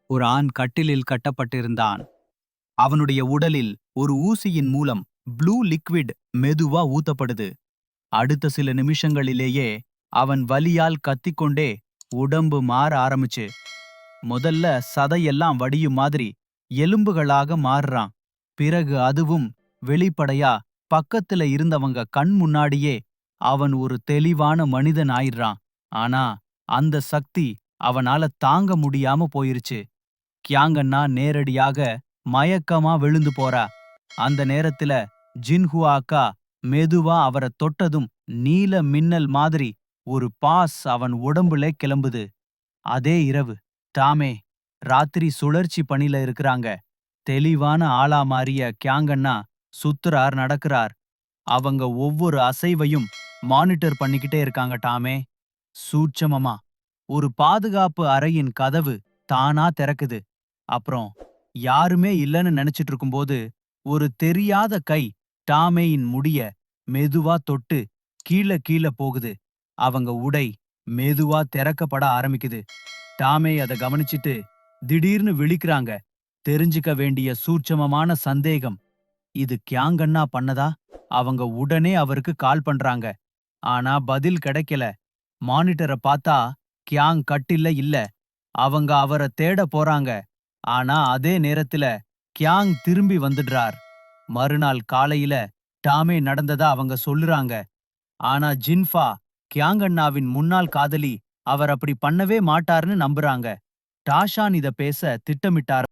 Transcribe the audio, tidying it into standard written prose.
ஒரு ஆண் கட்டிலில் கட்டப்பட்டிருந்தான். அவனுடைய உடலில் ஒரு ஊசியின் மூலம் ப்ளூ லிக்விட் மெதுவா ஊத்தப்படுது. அடுத்த சில நிமிஷங்களிலேயே அவன் வலியால் கத்திக்கொண்டே உடம்பு மாற ஆரம்பிச்சு. முதல்ல சதையெல்லாம் வடியும் மாதிரி எலும்புகளாக மாறுறான். பிறகு அதுவும் வெளிப்படையா பக்கத்துல இருந்தவங்க கண் முன்னாடியே அவன் ஒரு தெளிவான மனிதன் ஆயிடுறான். ஆனா அந்த சக்தி அவனால தாங்க முடியாம போயிருச்சு. கியாங்கன்னா நேரடியாக மயக்கமா விழுந்து போறா. அந்த நேரத்துல ஜின்ஹுவா அக்கா மெதுவா அவரை தொட்டதும் நீல மின்னல் மாதிரி ஒரு பாஸ் அவன் உடம்புல கிளம்புது. அதே இரவு டாமே ராத்திரி சுழற்சி பணில இருக்கிறாங்க. தெளிவான ஆளா மாறிய கியாங்கன்னா சுத்துறார், நடக்கிறார். அவங்க ஒவ்வொரு அசைவையும் மானிட்டர் பண்ணிக்கிட்டே இருக்காங்க. டாமே சூட்சமமா ஒரு பாதுகாப்பு அறையின் கதவு தானா திறக்குது. அப்புறம் யாருமே இல்லன்னு நினைச்சிட்டு இருக்கும்போது ஒரு தெரியாத கை டாமேயின் முடிய மெதுவா தொட்டு கீழ கீழ போகுது. அவங்க உடை மெதுவா திறக்கப்பட ஆரம்பிக்குது. டாமே அத கவனிச்சிட்டு திடீர்னு விழிக்கிறாங்க. தெரிஞ்சுக்க வேண்டிய சூட்சமமான சந்தேகம், இது கியாங்கண்ணா பண்ணதா? அவங்க உடனே அவருக்கு கால் பண்றாங்க. ஆனா பதில் கிடைக்கல. மானிட்டர பார்த்தா கியாங் கட்டில்ல இல்ல. அவங்க அவர தேட போறாங்க. ஆனா அதே நேரத்துல கியாங் திரும்பி வந்துடுறார். மறுநாள் காலையில டாமே நடந்ததா அவங்க சொல்லுறாங்க. ஆனா ஜின்ஃபா கியாங் அண்ணாவின் முன்னாள் காதலி அவர் அப்படி பண்ணவே மாட்டார்னு நம்புறாங்க. டாஷான் இத பேச திட்டமிட்டாரா?